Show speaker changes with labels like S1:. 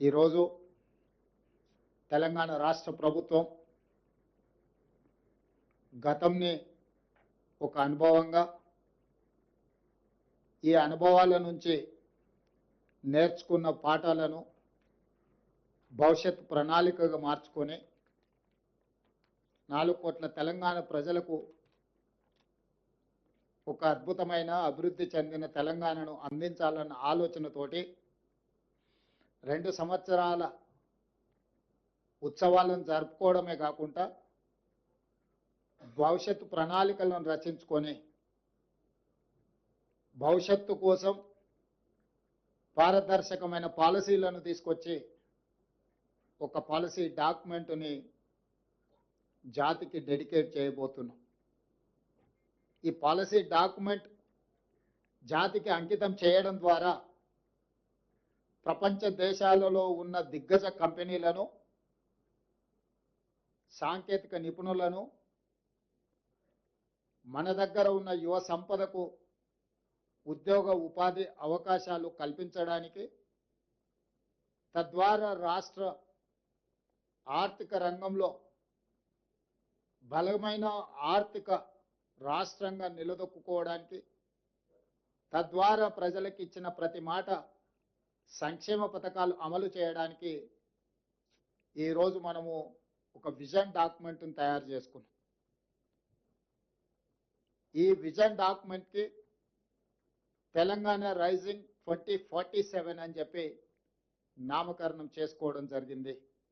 S1: ఈరోజు తెలంగాణ రాష్ట్ర ప్రభుత్వం గతంని ఒక అనుభవంగా, ఈ అనుభవాల నుంచి నేర్చుకున్న పాఠాలను భవిష్యత్ ప్రణాళికగా మార్చుకొని 4 కోట్ల తెలంగాణ ప్రజలకు ఒక అద్భుతమైన అభివృద్ధి చెందిన తెలంగాణను అందించాలన్న ఆలోచనతోటి 2 సంవత్సరాల ఉత్సవాలను జరుపుకోవడమే కాకుండా భవిష్యత్తు ప్రణాళికలను రచించుకొని భవిష్యత్తు కోసం పారదర్శకమైన పాలసీలను తీసుకొచ్చి ఒక పాలసీ డాక్యుమెంట్ని జాతికి డెడికేట్ చేయబోతున్నాం. ఈ పాలసీ డాక్యుమెంట్ జాతికి అంకితం చేయడం ద్వారా ప్రపంచ దేశాలలో ఉన్న దిగ్గజ కంపెనీలను, సాంకేతిక నిపుణులను, మన దగ్గర ఉన్న యువ సంపదకు ఉద్యోగ ఉపాధి అవకాశాలు కల్పించడానికి, తద్వారా రాష్ట్ర ఆర్థిక రంగంలో బలమైన ఆర్థిక రాష్ట్రంగా నిలదొక్కుకోవడానికి, తద్వారా ప్రజలకు ఇచ్చిన ప్రతి మాట సంక్షేమ పథకాలు అమలు చేయడానికి ఈరోజు మనము ఒక విజన్ డాక్యుమెంట్ని తయారు చేసుకున్నాం. ఈ విజన్ డాక్యుమెంట్కి తెలంగాణ రైజింగ్ 2047 అని చెప్పి నామకరణం చేసుకోవడం జరిగింది.